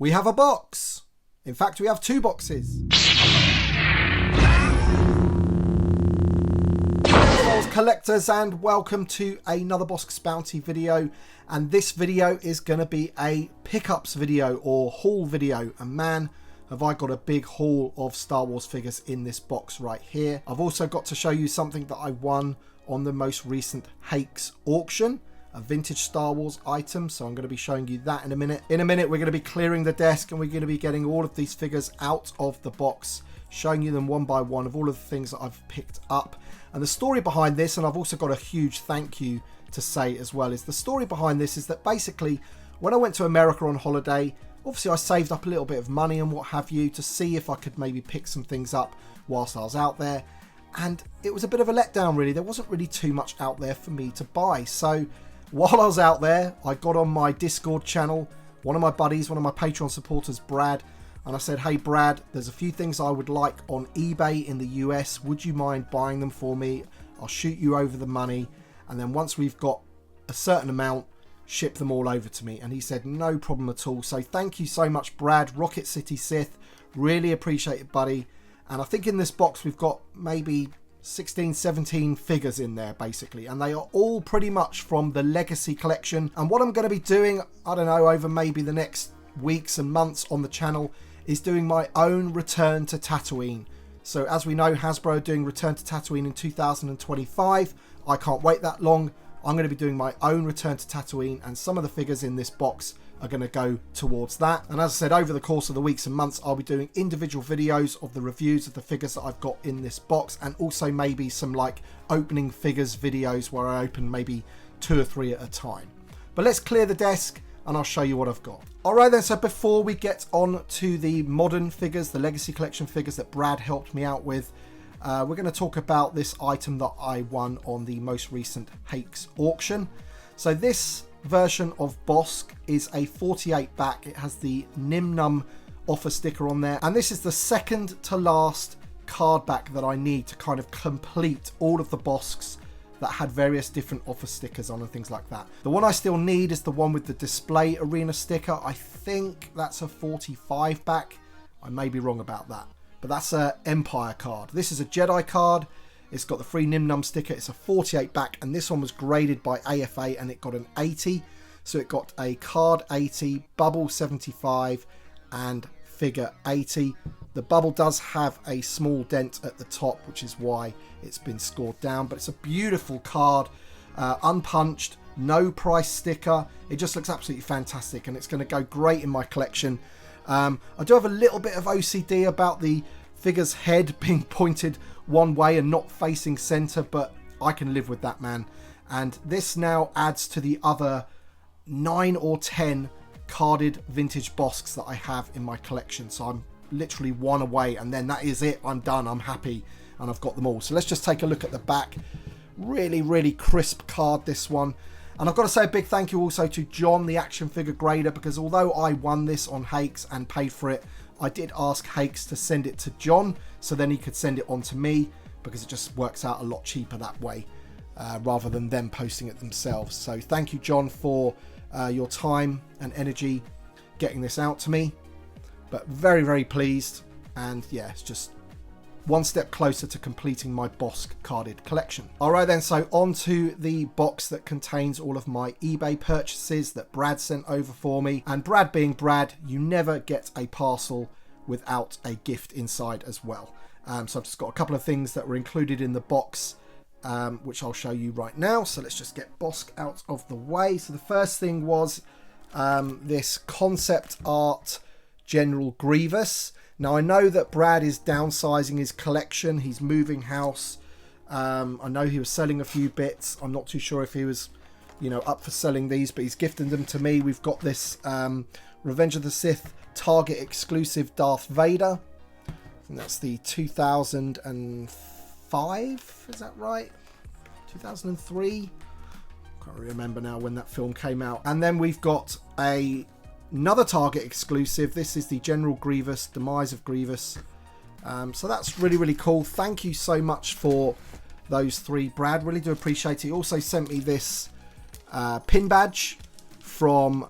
we have a box. In fact, we have two boxes. Collectors, and welcome to another Bosk's Bounty video, and this video is going to be a pickups video or haul video, and man have I got a big haul of Star Wars figures in this box right here. I've also got to show you something that I won on the most recent Hakes auction, a vintage Star Wars item, so I'm going to be showing you that in a minute. In a minute we're going to be clearing the desk and we're going to be getting all of these figures out of the box, showing you them one by one of all of the things that I've picked up. And the story behind this, and I've also got a huge thank you to say as well, is the story behind this is that basically when I went to America on holiday, obviously I saved up a little bit of money and what have you to see if I could maybe pick some things up whilst I was out there. And it was a bit of a letdown really. There wasn't really too much out there for me to buy. So while I was out there, I got on my Discord channel, one of my buddies, one of my Patreon supporters, Brad, and I said, hey Brad, there's a few things I would like on eBay in the US. Would you mind buying them for me? I'll shoot you over the money. And then once we've got a certain amount, ship them all over to me. And he said, no problem at all. So thank you so much, Brad, Rocket City Sith. Really appreciate it, buddy. And I think in this box, we've got maybe 16, 17 figures in there basically. And they are all pretty much from the Legacy collection. And what I'm going to be doing, I don't know, over maybe the next weeks and months on the channel is doing my own Return to Tatooine. So as we know, Hasbro are doing Return to Tatooine in 2025. I can't wait that long. I'm going to be doing my own Return to Tatooine, and some of the figures in this box are going to go towards that. And as I said, over the course of the weeks and months, I'll be doing individual videos of the reviews of the figures that I've got in this box, and also maybe some like opening figures videos where I open maybe 2 or 3 at a time. But let's clear the desk and I'll show you what I've got. Alright then, so before we get on to the modern figures, the Legacy Collection figures that Brad helped me out with, we're going to talk about this item that I won on the most recent Hakes auction. So this version of Bossk is a 48 back. It has the Nim Num offer sticker on there, and this is the second to last card back that I need to kind of complete all of the Bosks that had various different offer stickers on and things like that. The one I still need is the one with the display arena sticker. I think that's a 45 back. I may be wrong about that, but that's an Empire card. This is a Jedi card. It's got the free Nim Num sticker. It's a 48 back, and this one was graded by AFA and it got an 80. So it got a card 80, bubble 75, and figure 80. The bubble does have a small dent at the top, which is why it's been scored down, but it's a beautiful card, unpunched, no price sticker. It just looks absolutely fantastic, and it's going to go great in my collection. I do have a little bit of OCD about the figure's head being pointed one way and not facing center, but I can live with that, man. And this now adds to the other 9 or 10 carded vintage Bosks that I have in my collection. So I'm literally one away, and then that is it. I'm done. I'm happy, and I've got them all. So let's just take a look at the back. Really crisp card, this one. And I've got to say a big thank you also to John, the action figure grader, because although I won this on Hakes and paid for it, I did ask Hakes to send it to John so then he could send it on to me, because it just works out a lot cheaper that way rather than them posting it themselves. So thank you, John, for your time and energy getting this out to me. But very pleased, and yeah, it's just one step closer to completing my Bossk carded collection. Alright then, so on to the box that contains all of my eBay purchases that Brad sent over for me. And Brad being Brad, you never get a parcel without a gift inside as well. So I've just got a couple of things that were included in the box, which I'll show you right now. So let's just get Bossk out of the way. So the first thing was this concept art General Grievous. Now I know that Brad is downsizing his collection. He's moving house. I know he was selling a few bits. I'm not too sure if he was, you know, up for selling these, but he's gifted them to me. We've got this Revenge of the Sith Target exclusive Darth Vader. And that's the 2005, is that right? 2003? Can't remember now when that film came out. And then we've got another Target exclusive. This is the General Grievous, Demise of Grievous. So that's really cool. Thank you so much for those three, Brad. Really do appreciate it. He also sent me this pin badge from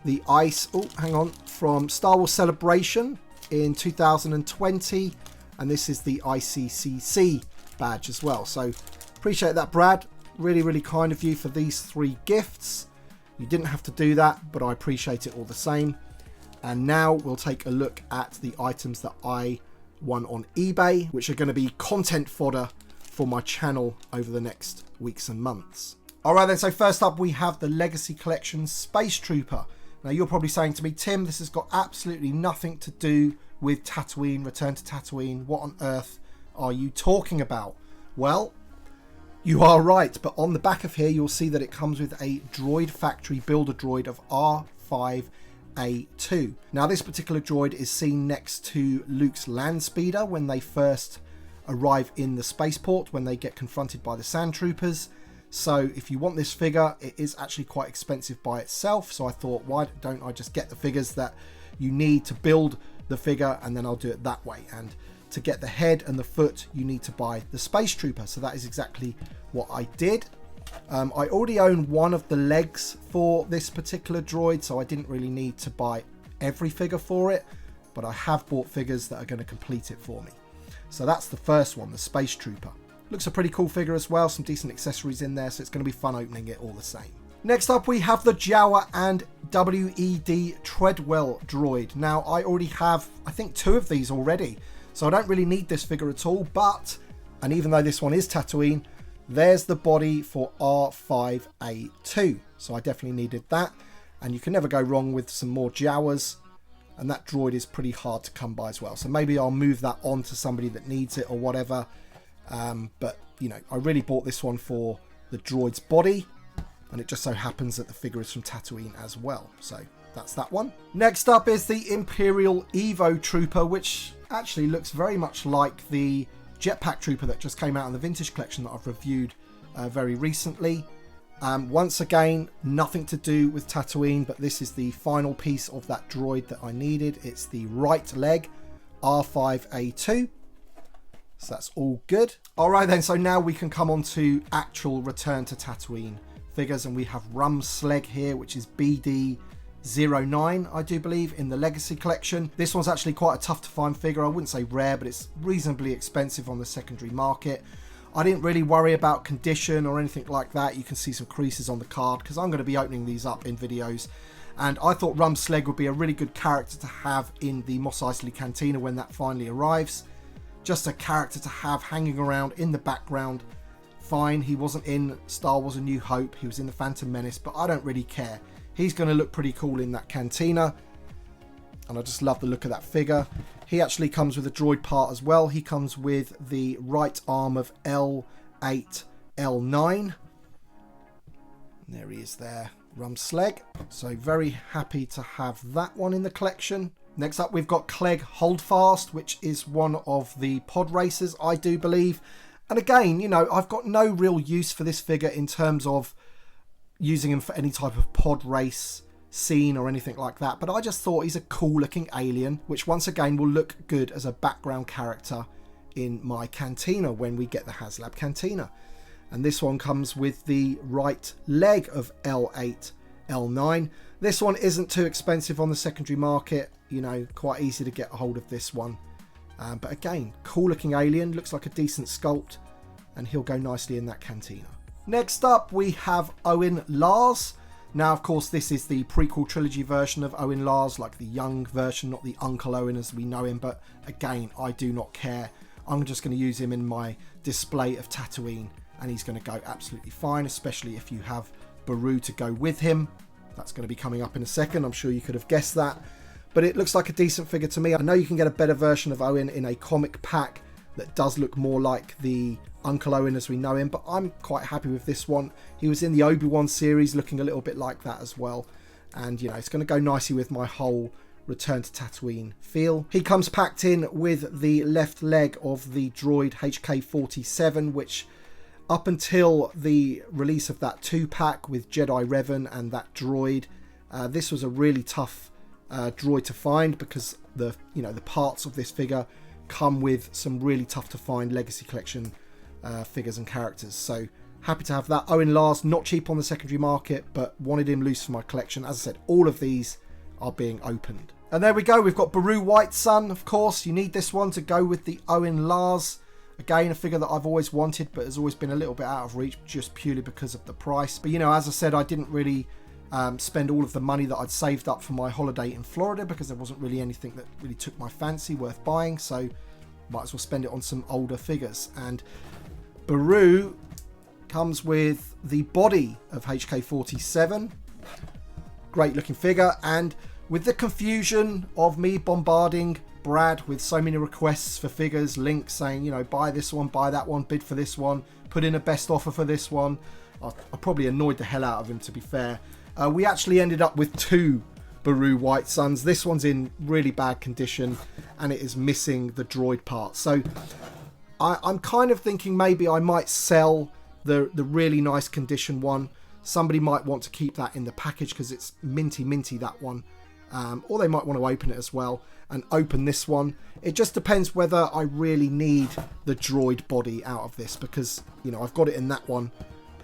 the ice, oh, hang on, from Star Wars Celebration in 2020. And this is the ICCC badge as well. So appreciate that, Brad. Really, really kind of you for these 3 gifts. You didn't have to do that, but I appreciate it all the same. And now we'll take a look at the items that I won on eBay, which are going to be content fodder for my channel over the next weeks and months. All right then, so first up we have the Legacy Collection Space Trooper. Now you're probably saying to me, Tim, this has got absolutely nothing to do with Tatooine, Return to Tatooine. What on earth are you talking about? Well, you are right, but on the back of here you'll see that it comes with a droid factory builder droid of R5A2. Now this particular droid is seen next to Luke's land speeder when they first arrive in the spaceport, when they get confronted by the sand troopers. So if you want this figure, it is actually quite expensive by itself. So I thought, why don't I just get the figures that you need to build the figure, and then I'll do it that way. And to get the head and the foot, you need to buy the Space Trooper. So that is exactly what I did. I already own one of the legs for this particular droid, so I didn't really need to buy every figure for it, but I have bought figures that are going to complete it for me. So that's the first one, the Space Trooper. Looks a pretty cool figure as well, some decent accessories in there, so it's going to be fun opening it all the same. Next up we have the Jawa and WED Treadwell droid. Now I already have, I think, 2 of these already, so I don't really need this figure at all, but, and even though this one is Tatooine, there's the body for R5A2, so I definitely needed that, and you can never go wrong with some more Jawas, and that droid is pretty hard to come by as well, so maybe I'll move that on to somebody that needs it or whatever. But you know, I really bought this one for the droid's body, and it just so happens that the figure is from Tatooine as well, so that's that one. Next up is the Imperial Evo Trooper, which actually looks very much like the Jetpack Trooper that just came out in the Vintage Collection that I've reviewed very recently. Once again, nothing to do with Tatooine, but this is the final piece of that droid that I needed. It's the right leg, R5A2. So that's all good. All right then, so now we can come on to actual Return to Tatooine figures, and we have Rumsleg here, which is BD09, I do believe, in the Legacy Collection. This one's actually quite a tough to find figure. I wouldn't say rare, but it's reasonably expensive on the secondary market. I didn't really worry about condition or anything like that. You can see some creases on the card because I'm going to be opening these up in videos. And I thought Rumsleg would be a really good character to have in the Mos Eisley Cantina when that finally arrives. Just a character to have hanging around in the background. Fine, he wasn't in Star Wars A New Hope, he was in the Phantom Menace, but I don't really care. He's going to look pretty cool in that cantina, and I just love the look of that figure. He actually comes with a droid part as well. He comes with the right arm of L8, L9. There he is there, Rumsleg. So very happy to have that one in the collection. Next up we've got Clegg Holdfast, which is one of the pod racers, I do believe. And again, you know, I've got no real use for this figure in terms of using him for any type of pod race scene or anything like that. But I just thought he's a cool looking alien, which once again will look good as a background character in my cantina when we get the HasLab Cantina. And this one comes with the right leg of L8, L9. This one isn't too expensive on the secondary market. You know, quite easy to get a hold of this one. But again, cool looking alien, looks like a decent sculpt, and he'll go nicely in that cantina. Next up we have Owen Lars. Now of course this is the prequel trilogy version of Owen Lars, like the young version, not the Uncle Owen as we know him, but again, I do not care. I'm just going to use him in my display of Tatooine, and he's going to go absolutely fine, especially if you have Baru to go with him. That's going to be coming up in a second, I'm sure you could have guessed that. But it looks like a decent figure to me. I know you can get a better version of Owen in a comic pack that does look more like the Uncle Owen as we know him, but I'm quite happy with this one. He was in the Obi-Wan series looking a little bit like that as well. And, you know, it's going to go nicely with my whole Return to Tatooine feel. He comes packed in with the left leg of the droid HK-47, which up until the release of that 2-pack with Jedi Revan and that droid, this was a really tough droid to find because the parts of this figure come with some really tough to find Legacy Collection figures and characters. So Happy to have that. Owen Lars, not cheap on the secondary market, but wanted him loose for my collection. As I said, all of these are being opened. And there we go. We've got Baru White Sun, of course. You need this one to go with the Owen Lars. Again, a figure that I've always wanted, but has always been a little bit out of reach just purely because of the price. But, you know, as I said, I didn't really spend all of the money that I'd saved up for my holiday in Florida because there wasn't really anything that really took my fancy worth buying. So might as well spend it on some older figures. And Baru comes with the body of HK47. Great looking figure. And with the confusion of me bombarding Brad with so many requests for figures, links saying, you know, buy this one, buy that one, bid for this one, put in a best offer for this one. I probably annoyed the hell out of him, to be fair. We actually ended up with 2 Baru White Suns. This one's in really bad condition and it is missing the droid part. So I'm kind of thinking maybe I might sell the really nice condition one. Somebody might want to keep that in the package because it's minty, that one. Or they might want to open it as well and open this one. It just depends whether I really need the droid body out of this because, you know, I've got it in that one,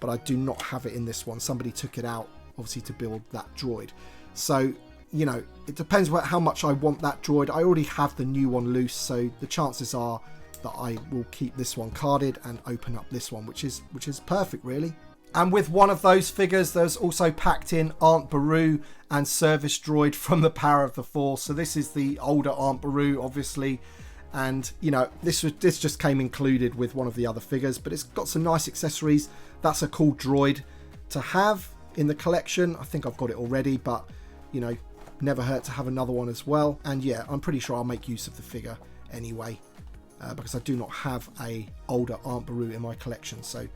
but I do not have it in this one. Somebody took it out, obviously, to build that droid. So, you know, it depends how much I want that droid. I already have the new one loose, so the chances are that I will keep this one carded and open up this one, which is perfect, really. And with one of those figures, there's also packed in Aunt Beru and Service Droid from the Power of the Force. So this is the older Aunt Beru, obviously. And, you know, this just came included with one of the other figures. But it's got some nice accessories. That's a cool droid to have in the collection. I think I've got it already, but, you know, never hurt to have another one as well. And, yeah, I'm pretty sure I'll make use of the figure anyway. Because I do not have a older Aunt Beru in my collection. So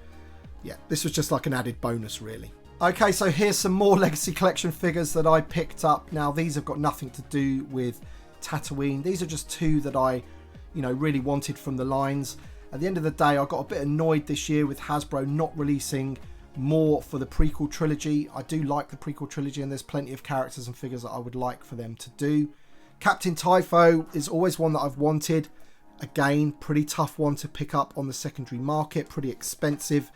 yeah, this was just like an added bonus, really. Okay, so here's some more Legacy Collection figures that I picked up. Now, these have got nothing to do with Tatooine. These are just 2 that I, you know, really wanted from the lines. At the end of the day, I got a bit annoyed this year with Hasbro not releasing more for the prequel trilogy. I do like the prequel trilogy, and there's plenty of characters and figures that I would like for them to do. Captain Typho is always one that I've wanted. Again, pretty tough one to pick up on the secondary market, pretty expensive.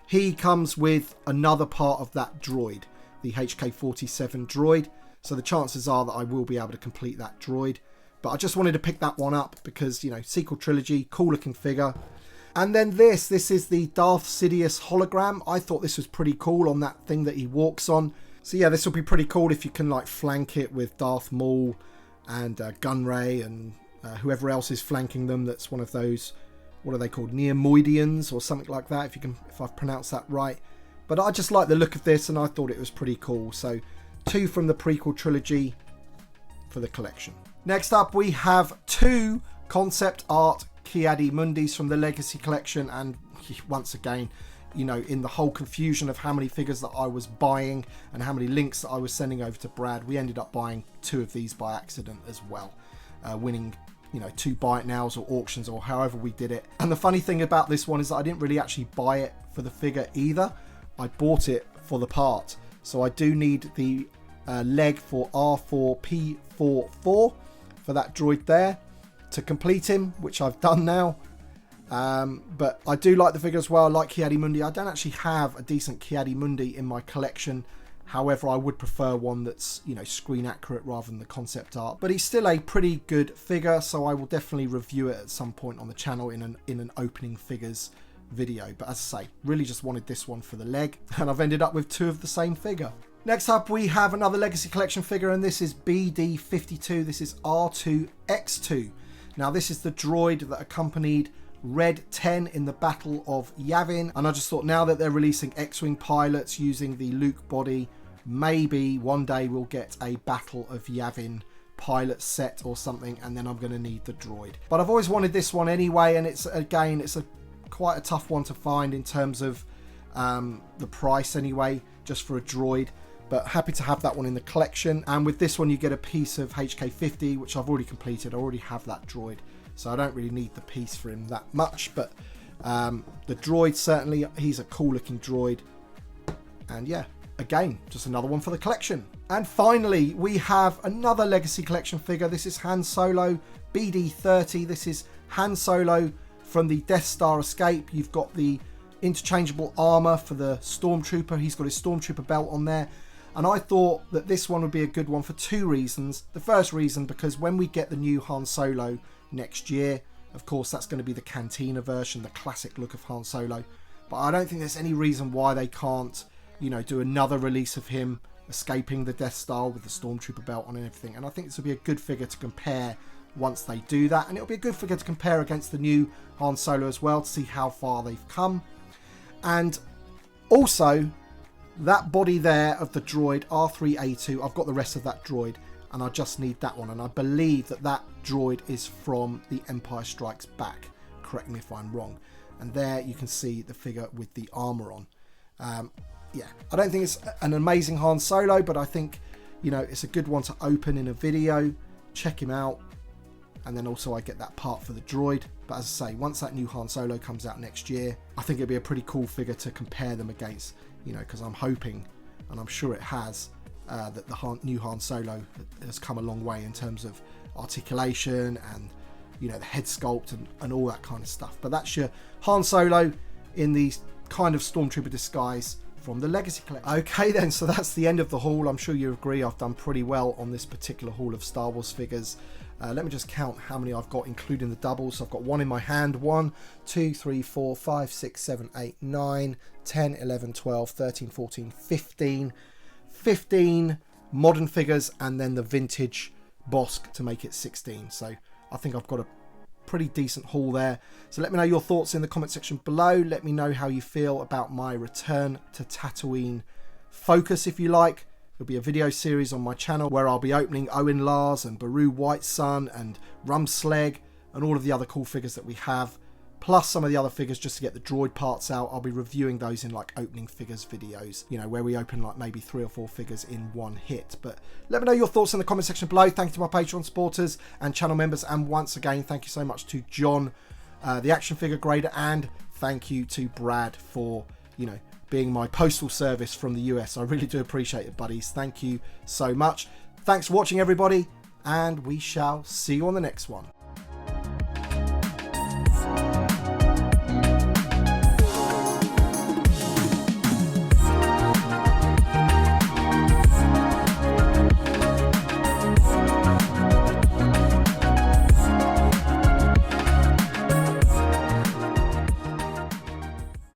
He comes with another part of that droid, the HK47 droid. So the chances are that I will be able to complete that droid. But I just wanted to pick that one up because, you know, sequel trilogy, cool looking figure. And then this is the Darth Sidious hologram. I thought this was pretty cool on that thing that he walks on. So yeah, this will be pretty cool if you can like flank it with Darth Maul and Gunray and whoever else is flanking them. That's one of those, what are they called, Neomoidians or something like that, if I've pronounced that right. But I just like the look of this and I thought it was pretty cool. So 2 from the prequel trilogy for the collection. Next up we have 2 concept art Ki-Adi-Mundis from the Legacy Collection, and once again, you know, in the whole confusion of how many figures that I was buying and how many links that I was sending over to Brad, we ended up buying 2 of these by accident as well, winning, you know, 2 buy it nows or auctions or however we did it. And the funny thing about this one is that I didn't really actually buy it for the figure either. I bought it for the part. So I do need the leg for R4P44 for that droid there to complete him, which I've done now. But I do like the figure as well. I like Ki-Adi-Mundi. I don't actually have a decent Ki-Adi-Mundi in my collection. However, I would prefer one that's, you know, screen accurate rather than the concept art. But he's still a pretty good figure, so I will definitely review it at some point on the channel in an opening figures video. But as I say, really just wanted this one for the leg, and I've ended up with 2 of the same figure. Next up, we have another Legacy Collection figure, and this is BD52. This is R2X2. Now, this is the droid that accompanied Red 10 in the Battle of Yavin, and I just thought now that they're releasing X-Wing pilots using the Luke body, maybe one day we'll get a Battle of Yavin pilot set or something, and then I'm going to need the droid. But I've always wanted this one anyway, and it's quite a tough one to find in terms of the price anyway, just for a droid. But happy to have that one in the collection. And with this one you get a piece of HK50, which I've already completed. I already have that droid, so I don't really need the piece for him that much. But the droid, certainly, he's a cool looking droid. And yeah, again, just another one for the collection. And finally, we have another Legacy Collection figure. This is Han Solo BD30. This is Han Solo from the Death Star escape. You've got the interchangeable armor for the Stormtrooper. He's got his Stormtrooper belt on there. And I thought that this one would be a good one for two reasons. The first reason, because when we get the new Han Solo next year, of course, that's going to be the Cantina version, the classic look of Han Solo. But I don't think there's any reason why they can't, you know, do another release of him escaping the Death Star with the Stormtrooper belt on and everything. And I think this will be a good figure to compare once they do that. And it'll be a good figure to compare against the new Han Solo as well, to see how far they've come. And also, that body there of the droid R3A2, I've got the rest of that droid, and I just need that one. And I believe that that droid is from The Empire Strikes Back. Correct me if I'm wrong. And there you can see the figure with the armor on. Yeah, I don't think it's an amazing Han Solo, but I think, you know, it's a good one to open in a video, check him out, and then also I get that part for the droid. But as I say, once that new Han Solo comes out next year, I think it'll be a pretty cool figure to compare them against, you know, because I'm hoping, and I'm sure it has, that the new Han Solo has come a long way in terms of articulation and, you know, the head sculpt and all that kind of stuff. But that's your Han Solo in the kind of Stormtrooper disguise from the Legacy Collection. Okay then, so that's the end of the haul. I'm sure you agree I've done pretty well on this particular haul of Star Wars figures. Let me just count how many I've got, including the doubles. So I've got one in my hand. 1, 2, 3, 4, 5, 6, 7, 8, 9, 10, 11, 12, 13, 14, 15. 15 modern figures, and then the vintage Bossk to make it 16. So I think I've got a pretty decent haul there. So let me know your thoughts in the comment section below. Let me know how you feel about my return to Tatooine focus, if you like. There'll be a video series on my channel where I'll be opening Owen Lars and Baru White's son and Rumsleg and all of the other cool figures that we have, plus some of the other figures just to get the droid parts out. I'll be reviewing those in like opening figures videos, you know, where we open like maybe 3 or 4 figures in one hit. But let me know your thoughts in the comment section below. Thank you to my Patreon supporters and channel members, and once again thank you so much to John, the action figure grader, and thank you to Brad for, you know, being my postal service from the US. I really do appreciate it, buddies. Thank you so much. Thanks for watching, everybody, and we shall see you on the next one.